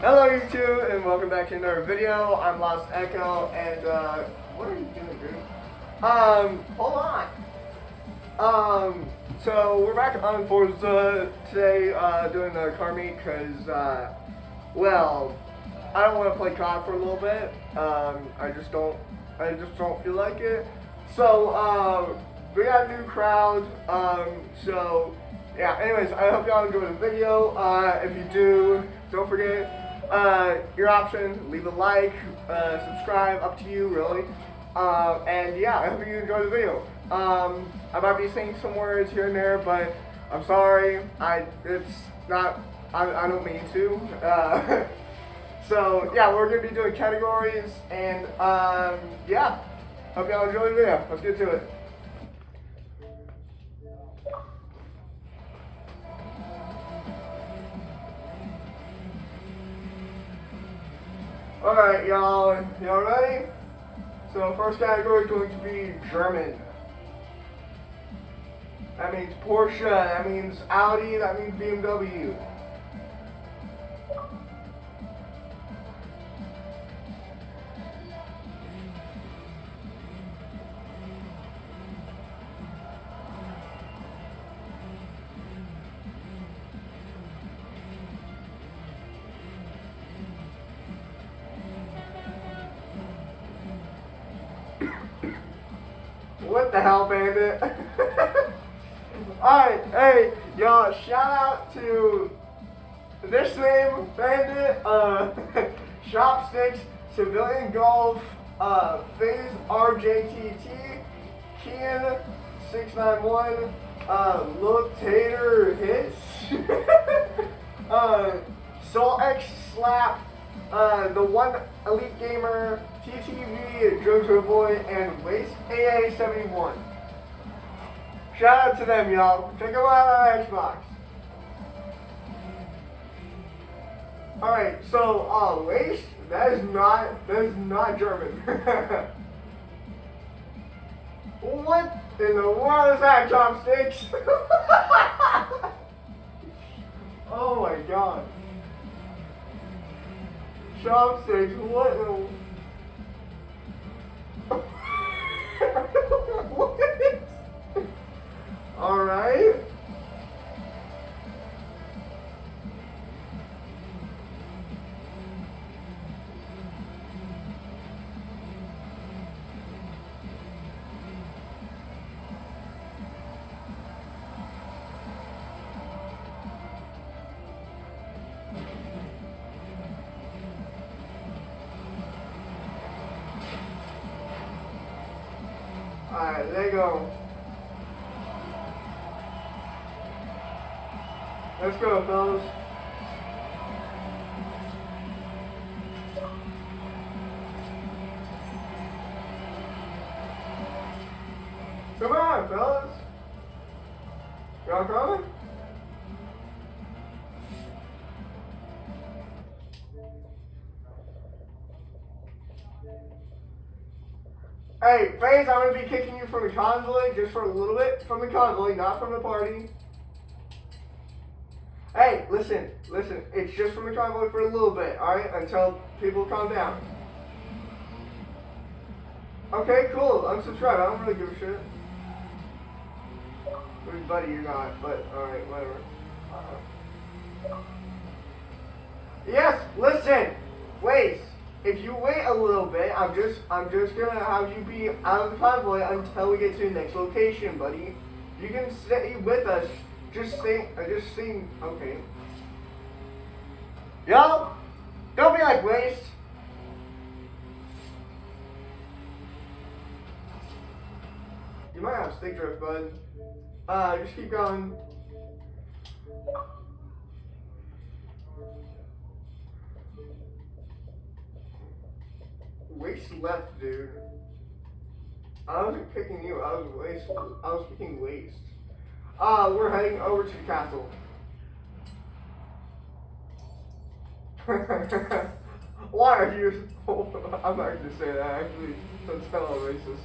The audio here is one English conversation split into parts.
Hello YouTube and welcome back to another video. I'm Lost Echo and what are you doing, dude? Hold on. So we're back on Forza today, doing the car meet because well, I don't want to play COD for a little bit. I just don't feel like it. So we got a new crowd. So yeah. Anyways, I hope y'all enjoy the video. If you do, don't forget. Your option, leave a like, subscribe, up to you really. And yeah, I hope you enjoy the video. I might be saying some words here and there, but I'm sorry. It's not, I don't mean to. So yeah, we're gonna be doing categories and yeah, hope y'all enjoy the video. Let's get to it. Alright, y'all ready? So first category is going to be German. That means Porsche, that means Audi, that means BMW. What the hell, Bandit? Alright, hey, y'all, shout out to this name, Bandit, Shopsticks, Civilian Golf, Phase RJTT, Kian 691, Look Tater Hits, Soul X Slap, the One Elite Gamer, TTV, JoJo Boy, and Waste AA71. Shout out to them, y'all. Check them out on Xbox. Alright, so Waste, that is not German. What in the world is that, Chopsticks? Oh my god. Chopsticks, what in the... What? Alright. Alright, there you go. Let's go, fellas. Come on, fellas. Y'all coming? Hey, FH, I'm going to be kicking you from the convoy just for a little bit. From the convoy, not from the party. Hey, listen, it's just from the convoy for a little bit, alright? Until people calm down. Okay, cool, unsubscribe, I don't really give a shit. I mean, buddy, you're not, but alright, whatever. Yes, listen, wait. If you wait a little bit, I'm just gonna have you be out of the convoy until we get to the next location, buddy. You can stay with us. Just sing, okay. Yo, don't be like Waste. You might have stick drift, bud. Just keep going. Waste left, dude. I wasn't picking you, I was picking Waste. We're heading over to the castle. Why are you... I'm not going to say that, actually. That's kind of racist.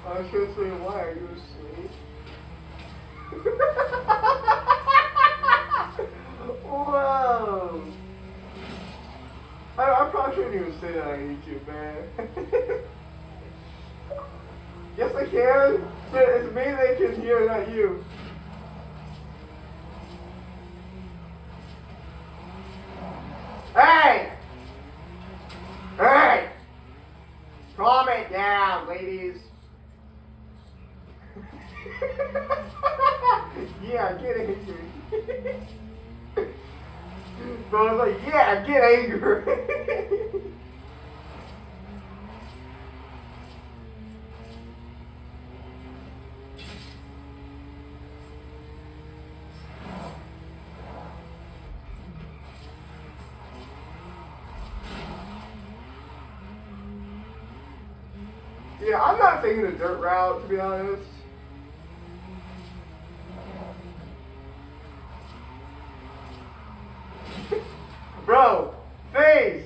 I was going to say, why are you asleep? man. Yes, I can. But it's me they can hear, not you. Hey! Hey! Calm it down, ladies. Yeah, get angry. But I was like, yeah, get angry. Yeah, I'm not taking the dirt route, to be honest. Bro, Face,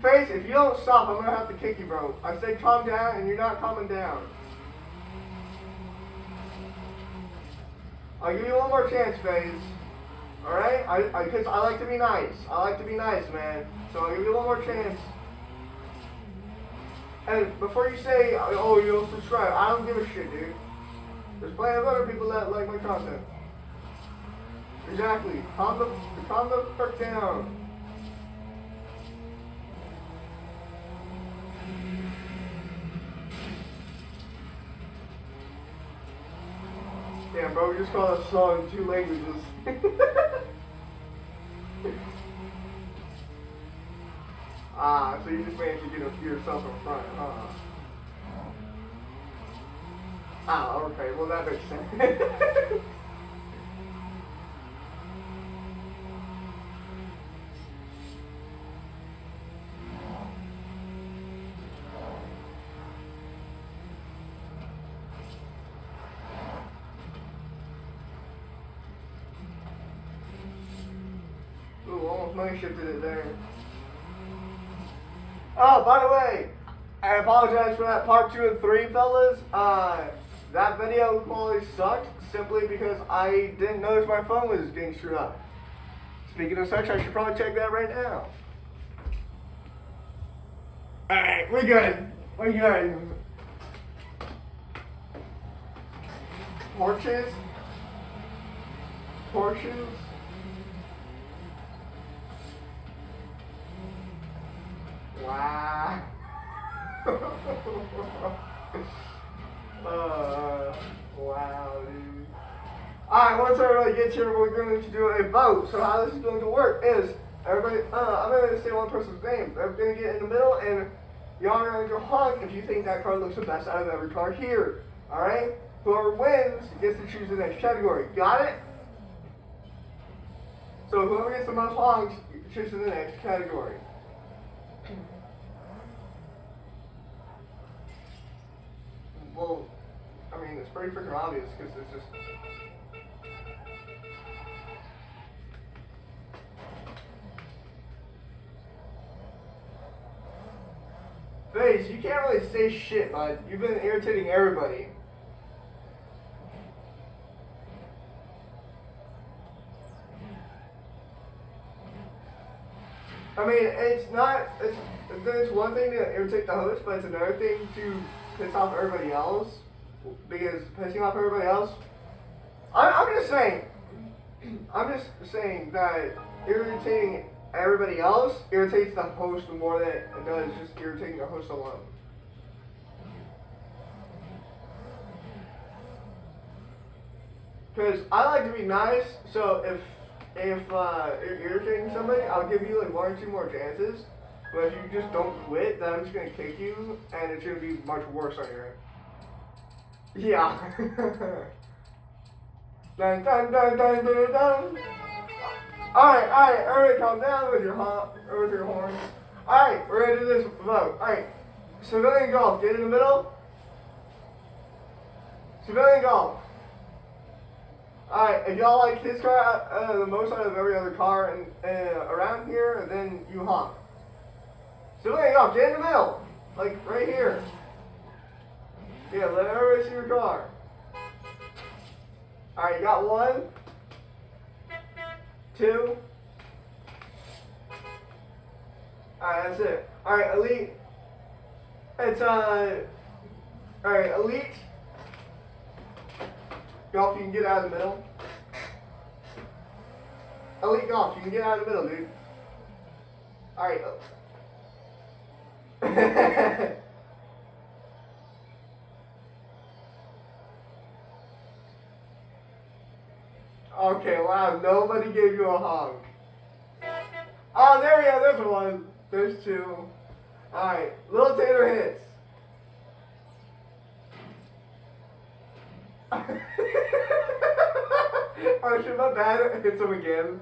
if you don't stop, I'm gonna have to kick you, bro. I said calm down, and you're not calming down. I'll give you one more chance, Face. Alright? Because I like to be nice. I like to be nice, man. So I'll give you one more chance. And before you say, oh, you don't subscribe, I don't give a shit, dude. There's plenty of other people that like my content. Exactly. Calm the fuck down. Damn, bro, we just called a song in 2 languages. Ah, so you just managed to get yourself in front, huh? Ah, okay, well that makes sense. Ooh, almost money shifted it there. Oh, by the way, I apologize for that part 2 and 3, fellas. That video quality sucked simply because I didn't notice my phone was getting screwed up. Speaking of such, I should probably check that right now. Alright, we're good. We're good. Porches? Porches? Wow. Wow, dude. Alright, once everybody gets here, we're going to do a vote. So how this is going to work is, everybody, I'm going to say one person's name. They're going to get in the middle, and y'all are going to go honk if you think that car looks the best out of every car here. Alright? Whoever wins gets to choose the next category. Got it? So whoever gets the most honks chooses the next category. Well, I mean, it's pretty freaking obvious because it's just... Face, you can't really say shit, bud. You've been irritating everybody. I mean, it's one thing to irritate the host, but it's another thing to piss off everybody else, because pissing off everybody else, I'm just saying that irritating everybody else irritates the host more than it does just irritating the host alone. Because I like to be nice, so if you're irritating somebody, I'll give you like 1 or 2 more chances. But if you just don't quit, then I'm just gonna kick you, and it's gonna be much worse on your end. Yeah. Dun dun dun dun dun dun. Alright, everybody calm down with your horns. Alright, we're gonna do this vote. Alright, civilian golf, get in the middle. Civilian golf. Alright, if y'all like his car the most out of every other car around here, then you honk. Civilian golf, get in the middle. Like, right here. Yeah, let everybody see your car. Alright, you got 1, 2. Alright, that's it. Alright, elite. It's, alright, elite. Golf, you can get out of the middle. Elite golf, you can get out of the middle, dude. Alright. Okay, wow, nobody gave you a honk. Oh, there we go, there's one. There's two. Alright, Little Tater hits. Oh, shit, my bad. Hits him again.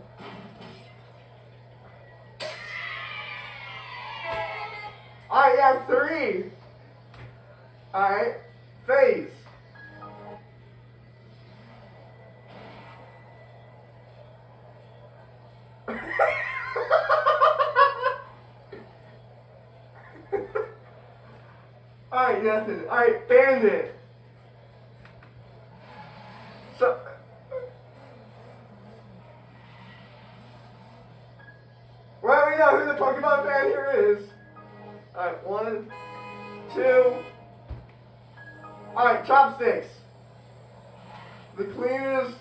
Alright, yeah, three. Alright, phase. Alright, nothing. Alright, bandit. So. Well, we know who the Pokemon fan here is. Alright, 1, 2. Alright, chopsticks. The cleanest,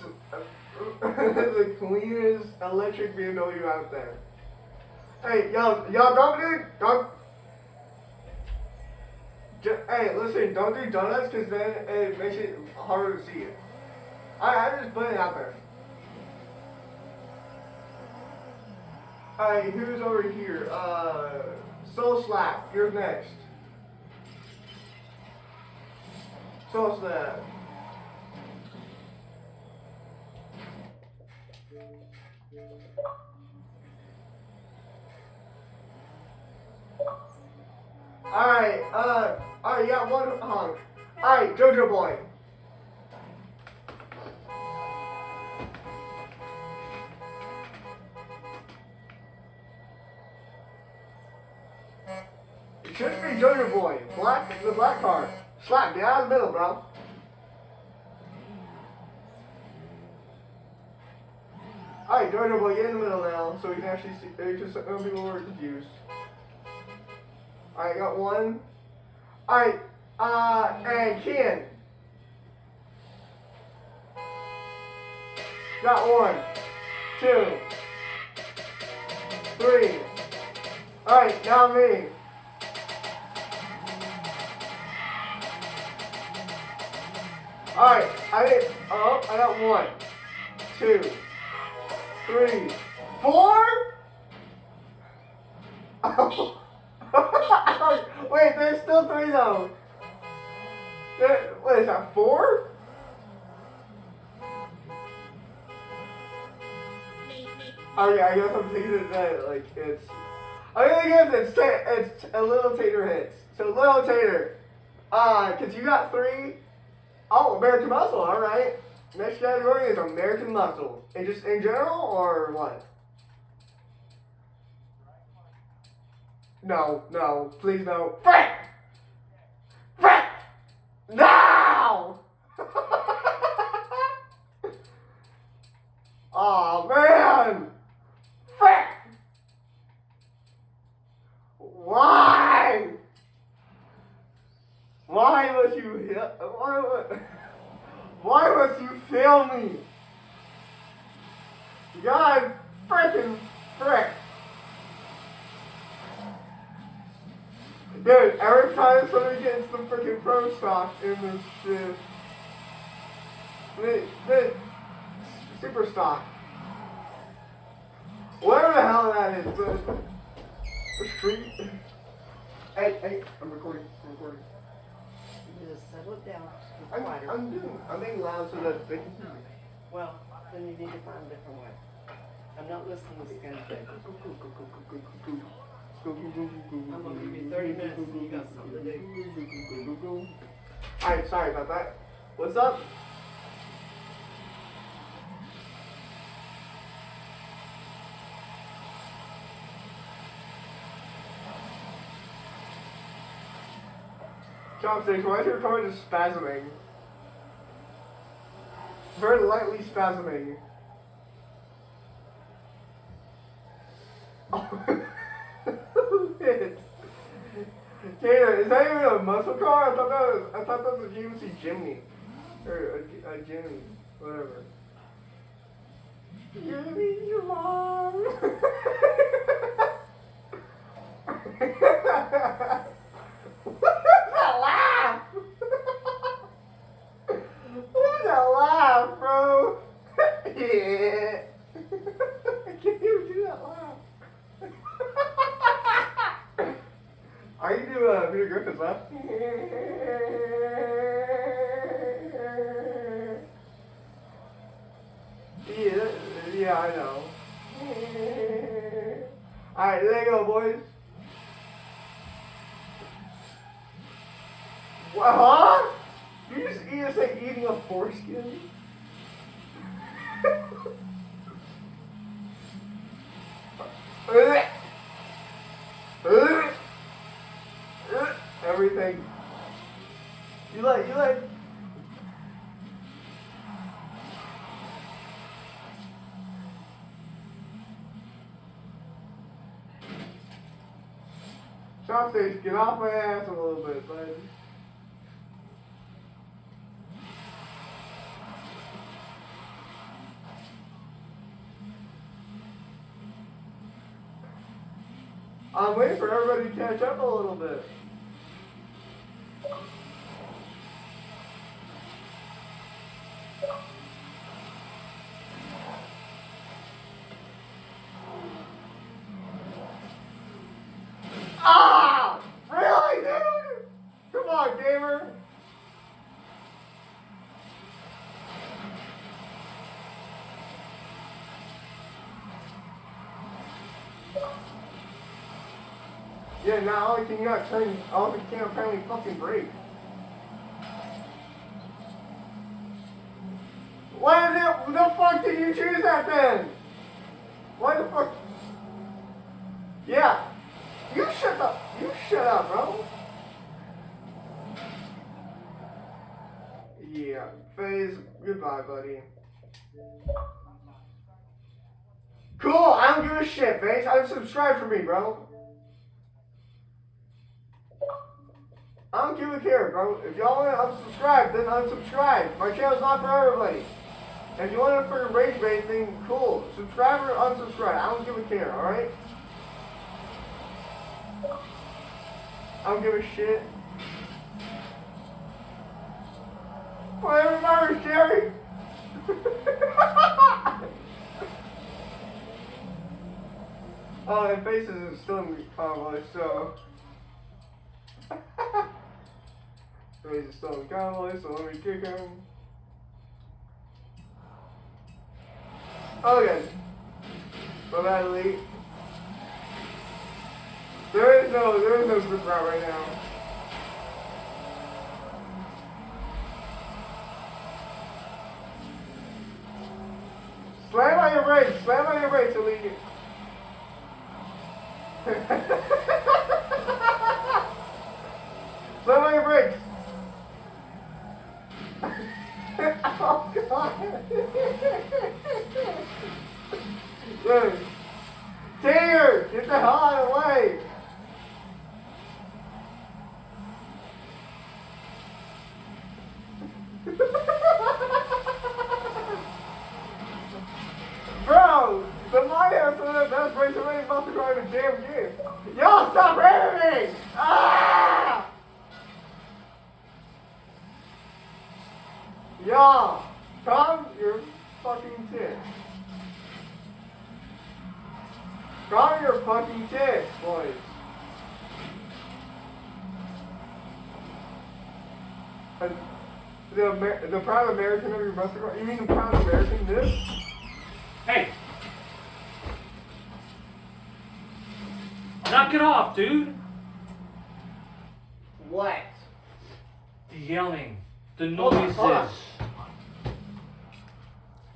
the cleanest electric BMW out there. Hey, y'all don't. Hey, listen, don't do donuts because then it makes it harder to see it. I'm just putting it out there. Alright, who's over here? Soul Slap, you're next. Soul Slap. Alright, alright, you got one honk. Alright, Jojo Boy. It should be Jojo Boy. The black card. Slap, get out of the middle, bro. Alright, Jojo Boy, get in the middle now, so we can actually see, just some people were confused. Alright, got one. Alright, and Ken. Got 1, 2, 3. Alright, now me. Alright, I got 1, 2, 3, 4? Oh. Wait, there's still 3 though. What is that, 4? Oh yeah, I guess I'm thinking of that, like, it's... I'm gonna guess it's a Little Tater hits. So, Little Tater, cause you got 3. Oh, American Muscle, alright. Next category is American Muscle. And just in general, or what? No, please no. Frick! Frick! No! Aw, man! Frick! Why? Why must you hit? Why must you fail me? God freaking frick! Dude, every time somebody gets some freaking pro stock in this shit, the super stock, whatever the hell that is, the street. Hey, I'm recording. You just settle it down. I'm being loud so that they can hear me. Well, then you need to find a different way. I'm not listening to this kind of thing. I'm gonna give you 30 minutes and you got something to do. Alright, sorry about that. What's up? Chopsticks, why is your car just spasming? Very lightly spasming. Oh. is that even a muscle car? I thought that was a GMC Jimny. Or a Jimny. Whatever. You need your mom. What is that laugh? What is that laugh, bro? Yeah. I can't even do that laugh. I can do Peter Griffin's laugh. Yeah, I know. Alright, there you go, boys. What, huh? You just say eating a foreskin? Everything. You like. Chopsticks, get off my ass a little bit, bud. I'm waiting for everybody to catch up a little bit. Ah! Really, dude? Come on, gamer. Yeah, not only can you not turn, all you can't apparently fucking brake. Why the fuck did you choose that then? Why the fuck? Yeah. You shut up, bro. Yeah, FaZe, goodbye, buddy. Cool, I don't give a shit, FaZe. Unsubscribe for me, bro. I don't give a care, bro. If y'all want to unsubscribe, then unsubscribe. My channel's not for everybody. If you want to freaking rage bait thing, cool. Subscribe or unsubscribe. I don't give a care, alright? I don't give a shit. Whatever matters, Jerry. Oh, and Faces is still in the convoy, so. Faces is still in the convoy, so let me kick him. Okay. Bye-bye, Elite. There is no group route right now. Slam on your brakes, Elite. Slam on your brakes. Oh, God. Dude. Tater, get the hell out of the way. Bro, the Mario is one of the best race away muscle car in the damn game. Yo, stop ramming me! Ah! Yo, calm your fucking tits. Calm your fucking tits, boys. The proud American of your muscle car? You mean the proud American this? Hey! Knock it off, dude! What? The yelling, the Hold on, noises. hold on.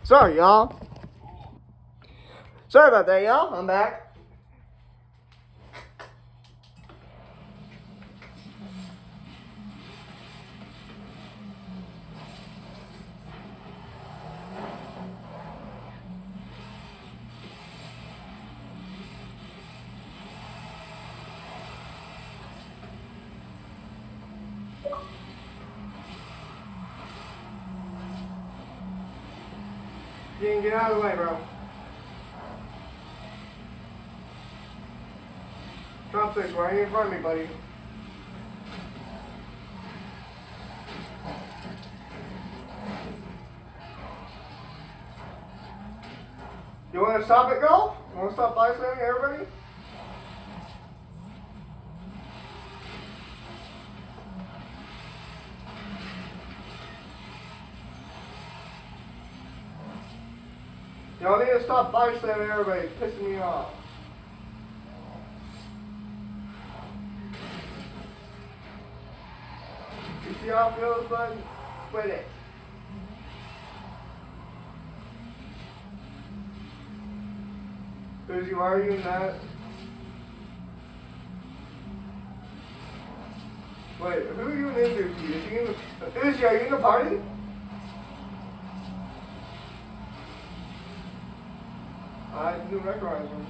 Sorry, y'all. Sorry about that, y'all. I'm back. Get out of the way, bro. Drop 6, why are you in front of me, buddy? You want to stop at golf? You want to stop by slamming everybody? Y'all need to stop by slamming everybody. It's pissing me off. You see how it feels, bud? Quit it. Uzi, why are you in that? Wait, who are you in Uzi? Is you in the, Uzi, are you in the party? I didn't recognize him.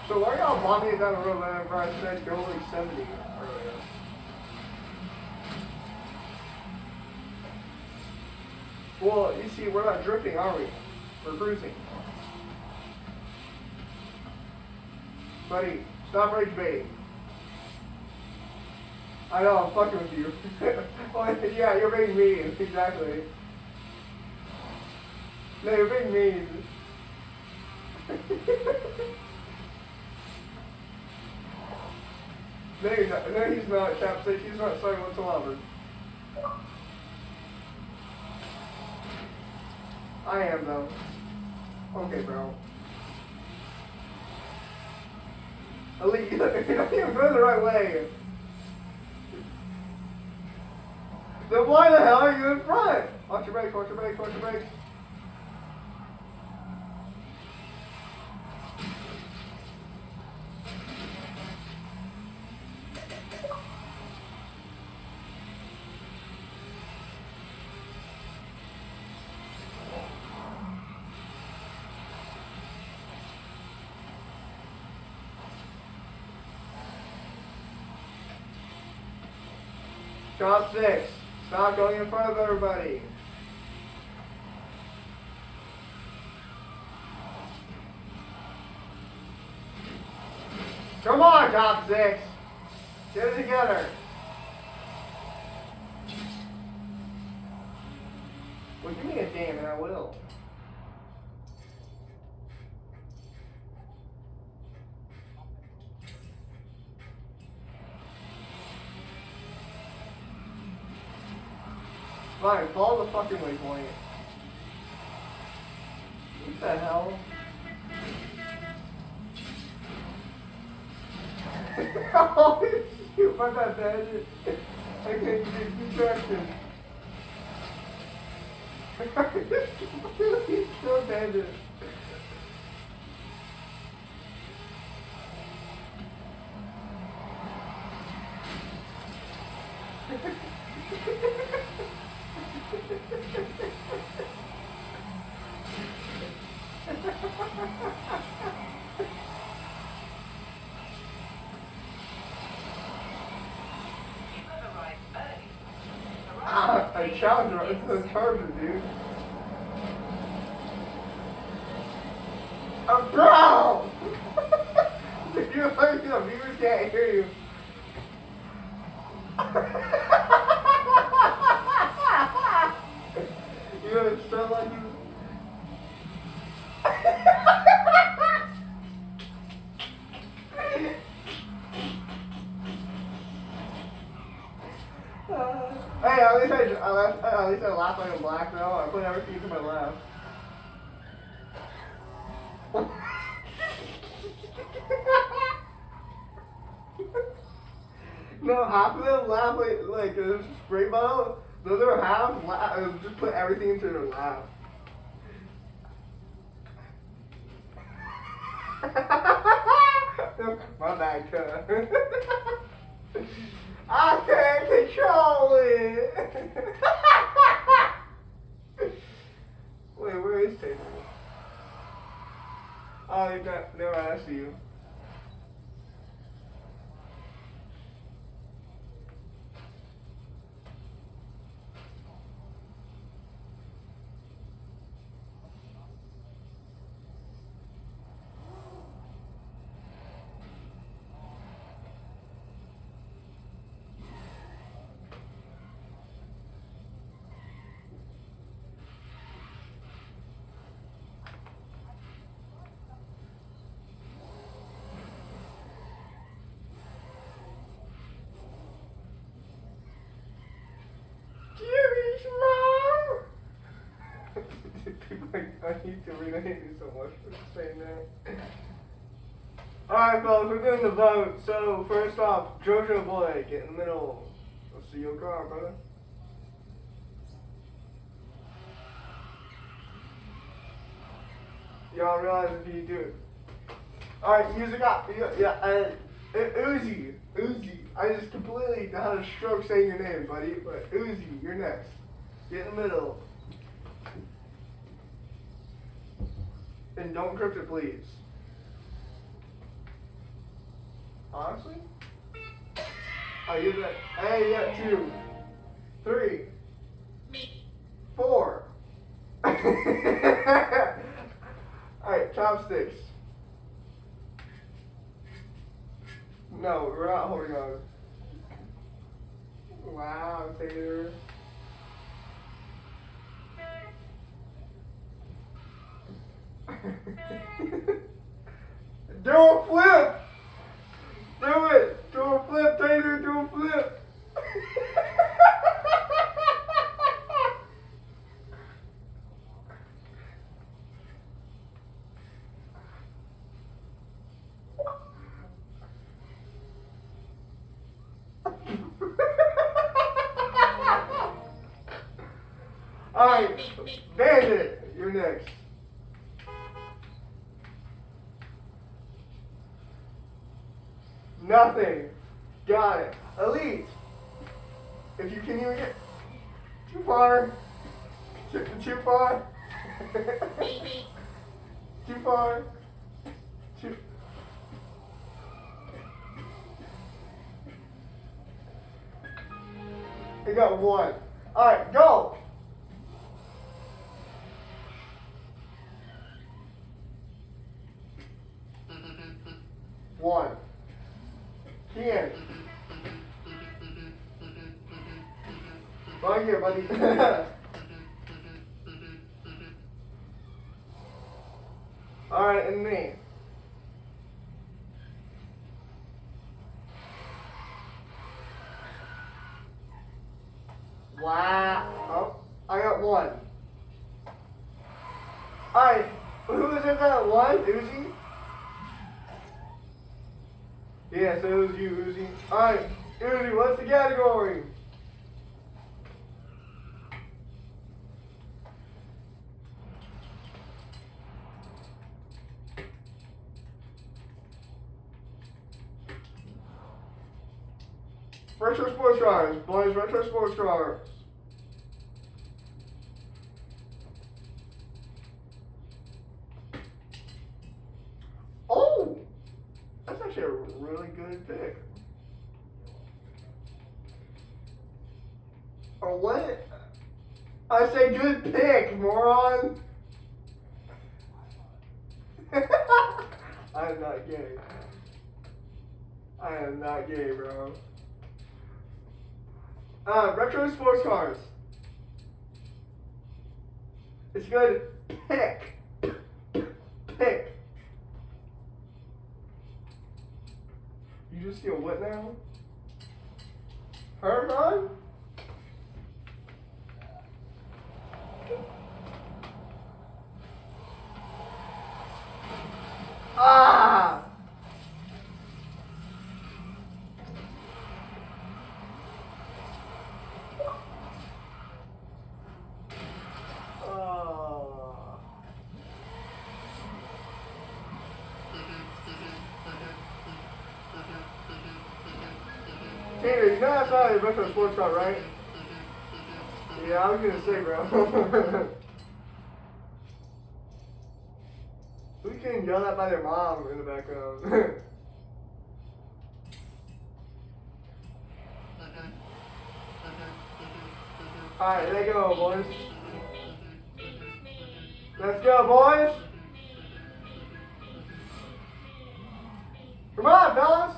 So why are y'all bombing it down the road whenever I said go like 70 earlier? Well, you see, we're not drifting, are we? We're cruising. Buddy, stop rage baiting. I know, I'm fucking with you. Well, yeah, you're being mean, exactly. No, you're being mean. No, you're not. No, he's not, Chapstick. He's not sorry whatsoever. I am, though. Okay, bro. At least you're not even going the right way. Then why the hell are you in front? Watch your brakes, watch your brakes, watch your brakes. Drop 6. Stop going in front of everybody. Come on, top 6. Get it together. Well, give me a damn and I will. Fine, follow the fucking waypoint. What the hell? Oh, shoot, my bad, man. I can't get distracted. He's so bandit. I challenge her. It's a charger, dude. Bro! You're like, the viewers can't hear you. You know, it's so like you. Hey, at least I laughed like a black though. I put everything to my left. No, half of them laugh like a spray bottle. The other half just put everything into their laugh. My bad, cut. I can't control it. Wait, where is Taylor? Oh, you got never asked you. I hate to rename you so much for saying that. Alright, fellas, we're doing the vote. So, first off, Jojo Boy, get in the middle. Let's see your car, brother. Y'all realize if you do it. Alright, music up. Yeah, Uzi. I just completely had a stroke saying your name, buddy. But Uzi, you're next. Get in the middle. And don't crypt it, please. Honestly? Oh, you got. Hey, you got 2, 3, 4. Alright, chopsticks. No, we're not holding on. Wow, Taylor. Do a flip! Do it! Do a flip, Taylor, do a flip! Alright, Bandit, you're next. Nothing. Got it. Elite. If you can even get too far. Too far. Too far. Too. You got 1. Alright, go! One. Kian. Right here, buddy. Alright, and me. Wow. Oh, I got 1. Alright, who is it that 1? Uzi? Yeah, so it was you, Uzi. Alright, Uzi, what's the category? Retro sports cars, boys, retro sports cars. Oh! That's actually a really good pick. Or what? I say good pick, moron. I am not gay. I am not gay, bro. Retro sports cars. It's good. Pick. Pick. You just feel what now? Her, huh? Ah! Taylor, you know that's not a retro sports car, right? Yeah, I was gonna say, bro. Who's getting yelled at by their mom in the background? Alright, there you go, boys. Let's go, boys. Come on, fellas.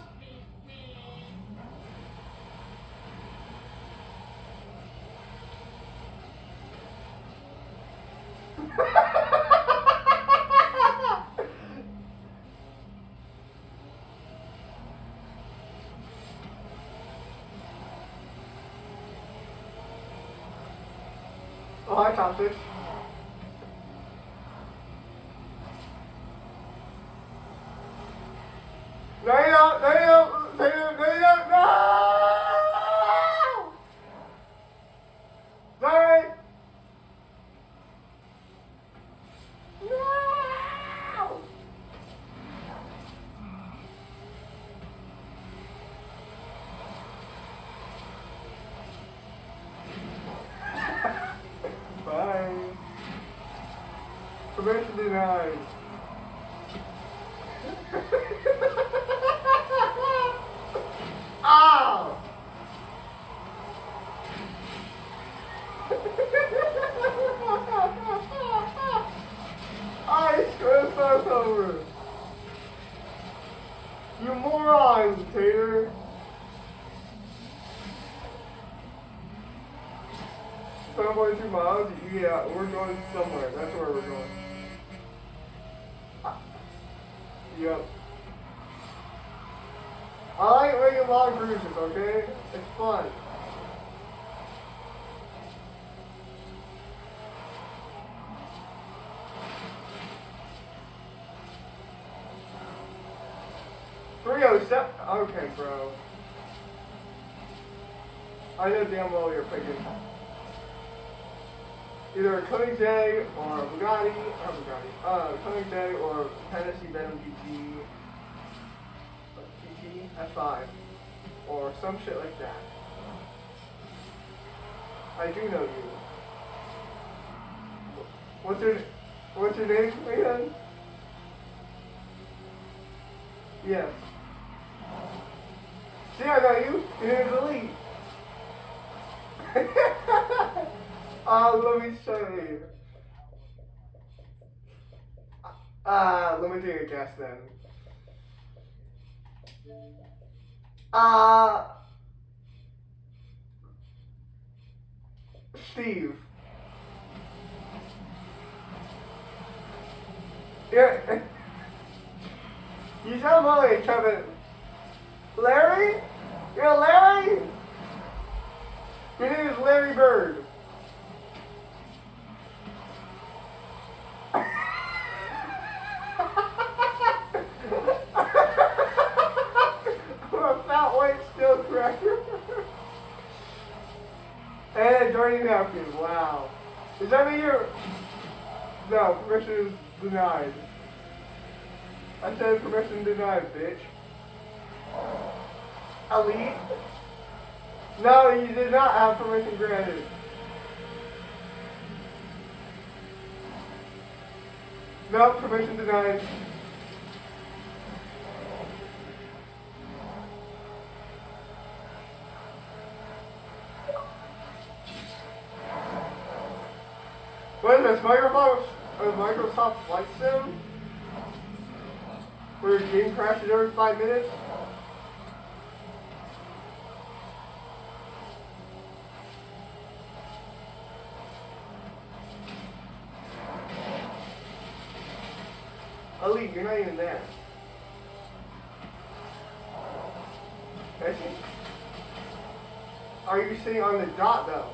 Oh, hi, Tom Fish. Permission denied. Ow! I screwed us over. You morons, Tater. 7.2 miles? Yeah, we're going somewhere. That's where we're going. Yep. I like making long cruises, okay? It's fun. Okay, bro. I know damn well you're picking either a Koenigsegg or a Koenigsegg or Tennessee Venom GT FH5 or some shit like that. I do know you. What's your name, man? Yes. See, I got you. Your name's Elite. Let me show you. Let me take a guess then. Steve. Yeah. You sound more like Kevin. Larry? You're Larry? Your name is Larry Bird. I'm a fat white steel cracker. And a dirty napkin. Wow. Does that mean you're... No, permission is denied. I said permission denied, bitch. Elite? No, you did not have permission granted. No, permission denied. What is this, Microsoft Flight Sim? Where your game crashes every 5 minutes? Elite, you're not even there. Are you sitting on the dot though?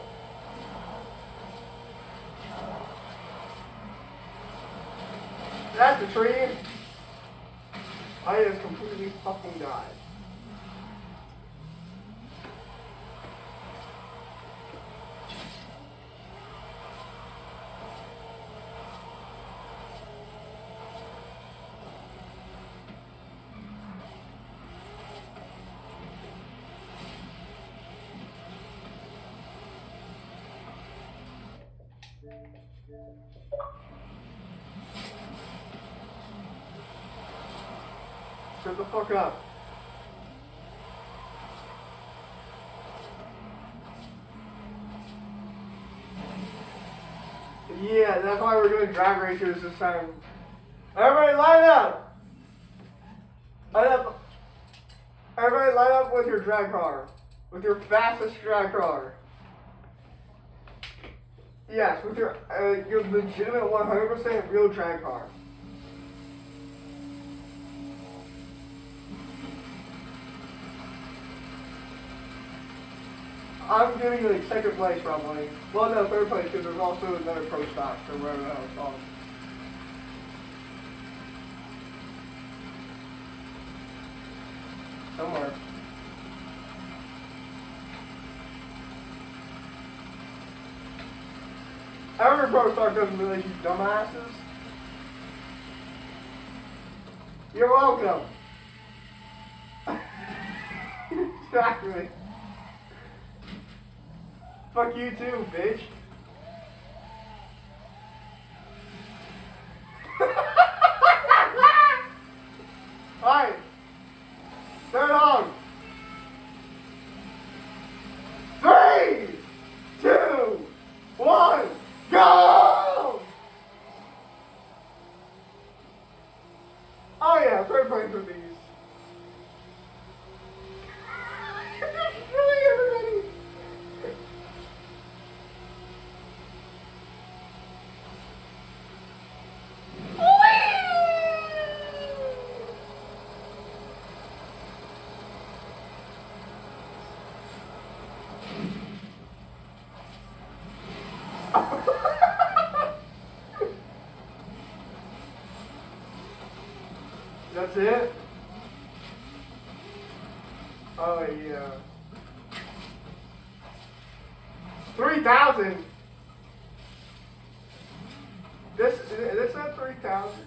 That's a tree. I just completely fucking died. Shut the fuck up. Yeah, that's why we're doing drag races this time. Everybody line up! Line up. Everybody line up with your drag car. With your fastest drag car. Yes, with your legitimate 100% real drag car. I'm giving you like second place probably. Well, no, third place because there's also another pro stock or whatever the hell it's called. Somewhere. Every pro stock doesn't really use dumbasses. You're welcome. Exactly. Fuck you too, bitch. That's it? Oh yeah. 3,000. This at 3,000.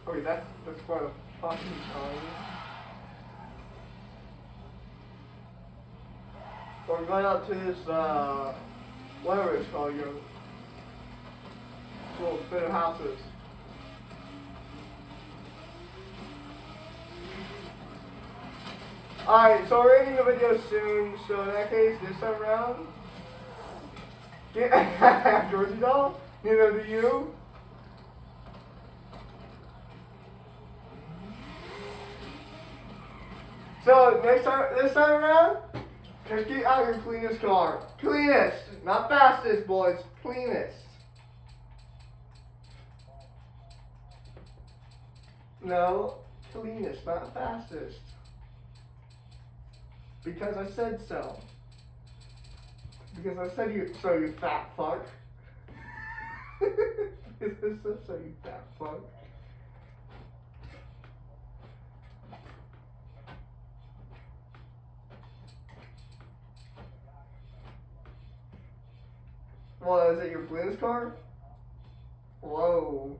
Okay, that's quite a fucking time. We're going out to this whatever it's called, you know, little bit of houses. Alright, so we're ending the video soon, so in that case, this time around, Georgie doll, neither do you. So this time around, just get out your cleanest car. Cleanest, not fastest, boys, cleanest. No, cleanest, not fastest. Because I said so. Because I said so, you fat fuck. Because I said so, you fat fuck. Well, is it your cleanest car? Whoa.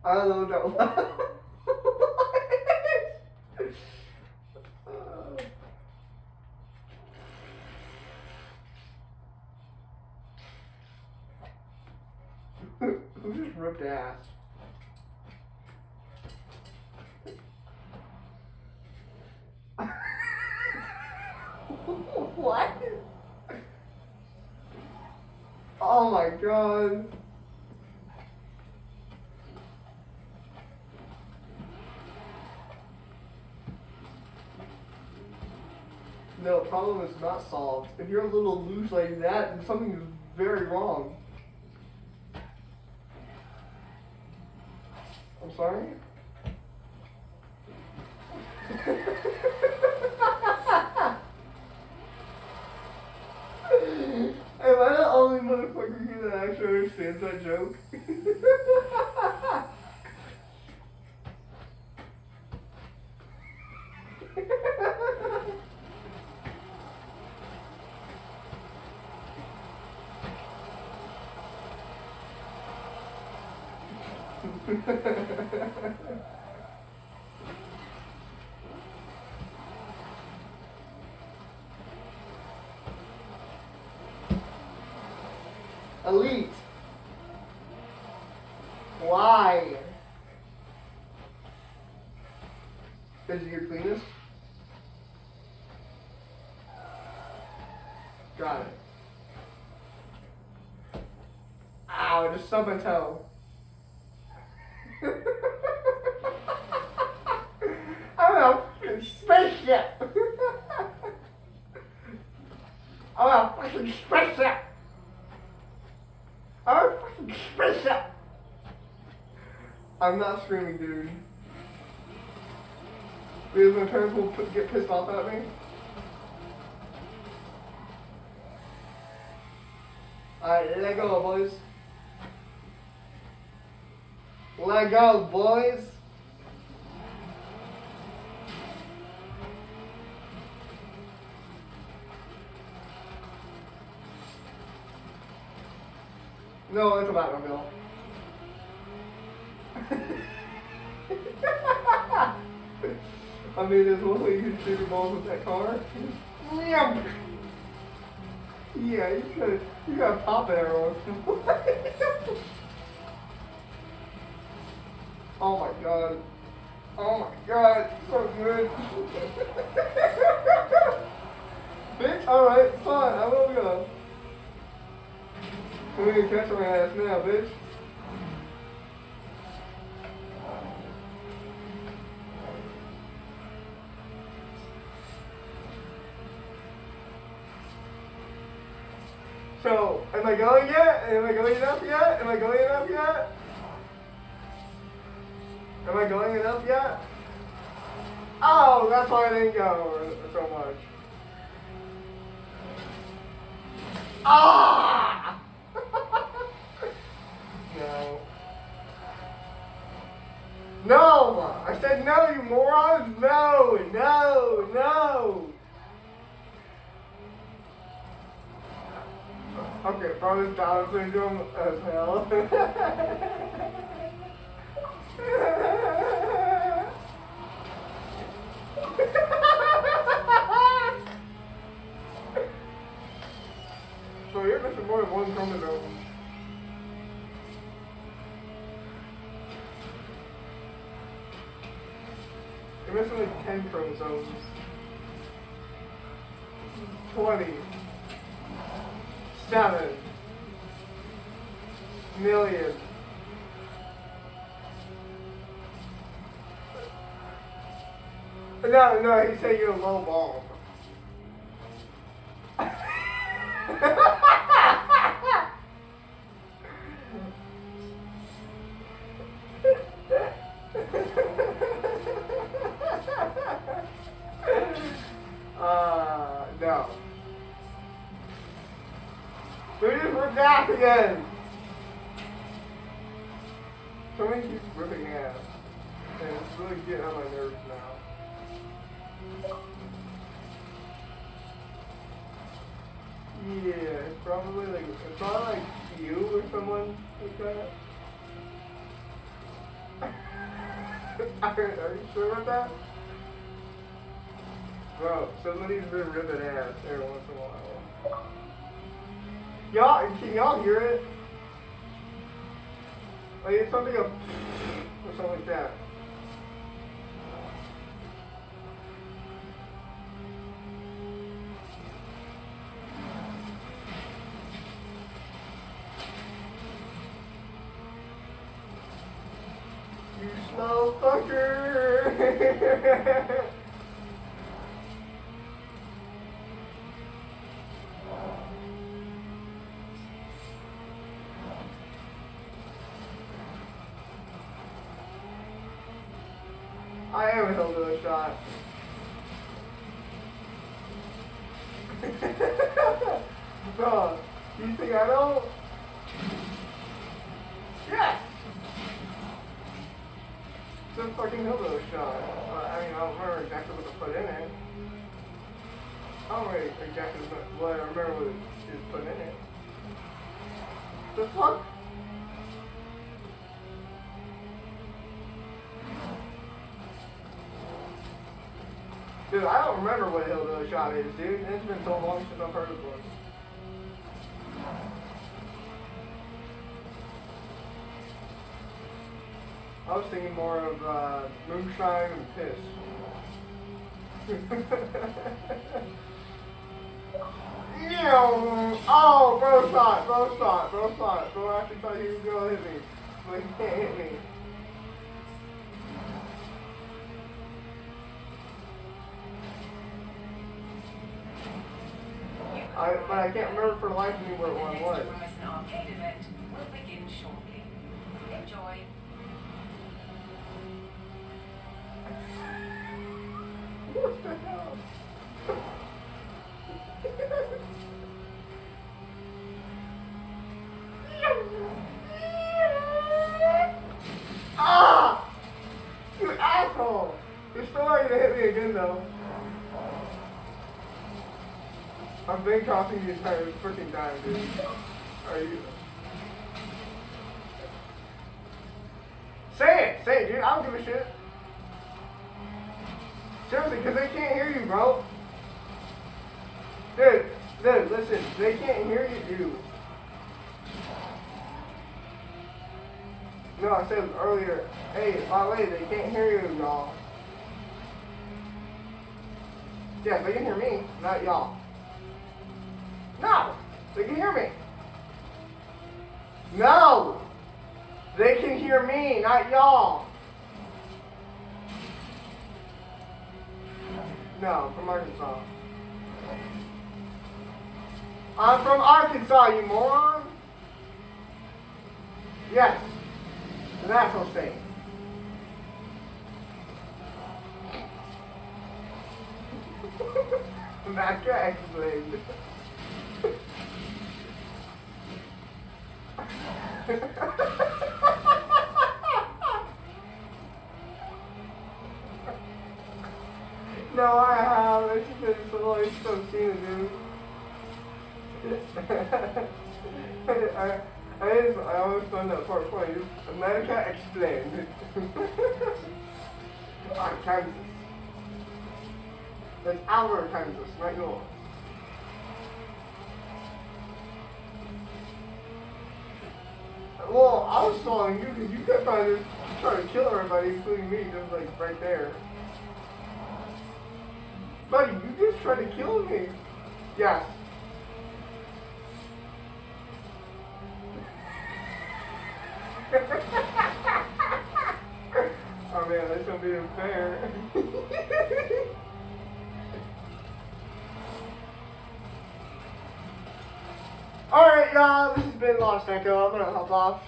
I don't know. Who just ripped ass? What? Oh my god. No, problem is not solved. If you're a little loose like that, then something is very wrong. I'm sorry? Am I the only motherfucker here that actually understands that joke? Elite. Why? Is it your cleanest? Got it. Ow, just stubbed my toe. I'm a fucking spaceship. I'm a fucking spaceship. I'm a fucking spaceship. I'm not screaming, dude. Because my parents will get pissed off at me. Alright, let go, boys. Let go, boys. No, it's a Batmobile. I mean, there's one way you can shoot your balls with that car. Yeah, you got pop arrows. Oh my god. Oh my god, so good. Bitch, alright, fine, I will go. I'm gonna catch my ass now, bitch. So, am I going yet? Am I going enough yet? Am I going enough yet? Am I going enough yet? Oh, that's why I didn't go so much. Ah! No. No! I said no, you morons! No! No! No! Okay, probably Down syndrome as hell. So you're missing more than one chromosome. You're missing like 10 chromosomes. 27 million. No, he said you're a low ball. No. We just ripped ass again. Somebody keeps ripping ass. And it's really getting on my nerves now. Yeah, it's probably like you or someone like that. Are you sure about that? Bro, somebody's been ripping ass every once in a while. Y'all, can y'all hear it? Like it's something or something like that. You slow fucker! I am a hillbilly shot. Bro, you think I don't? Yes! It's a fucking hillbilly shot. I mean, I don't remember exactly what to put in it. I don't remember exactly what I remember what is put in it. The fuck? Dude, I don't remember what a hillbilly shot is, dude. It's been so long since I've heard of one. I was thinking more of moonshine and piss. Oh, bro shot. Bro actually thought he was gonna hit me, but he can't hit me. But I can't remember for the life of me what one was. An arcade event will begin shortly. Enjoy. What the hell? Ah! You asshole! You're still not gonna hit me again though. I've been crossing the entire freaking time, dude. Are you? Say it, dude. I don't give a shit. Seriously, because they can't hear you, bro. Dude, listen. They can't hear you, dude. No, I said earlier. Hey, by the way, they can't hear you, y'all. Yeah, they can hear me, not y'all. No! They can hear me. No! They can hear me, not y'all. No, I'm from Arkansas. I'm from Arkansas, you moron! Yes. The natural state. That guy explained. No, I have. It's just always so seen, dude. I always find that part funny. America explained. Kansas. That's our Kansas, not yours. Well, I was following you because you kept trying to kill everybody, including me, just like right there. Buddy, you just tried to kill me. Yes. Oh man, that's gonna be unfair. Alright, y'all, this has been Lost Echo. I'm gonna hop off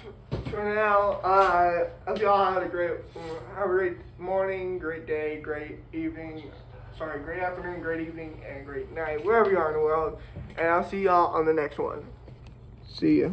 for now. I hope y'all have a great morning, great day, great evening. Sorry, great afternoon, great evening, and great night, wherever you are in the world. And I'll see y'all on the next one. See ya.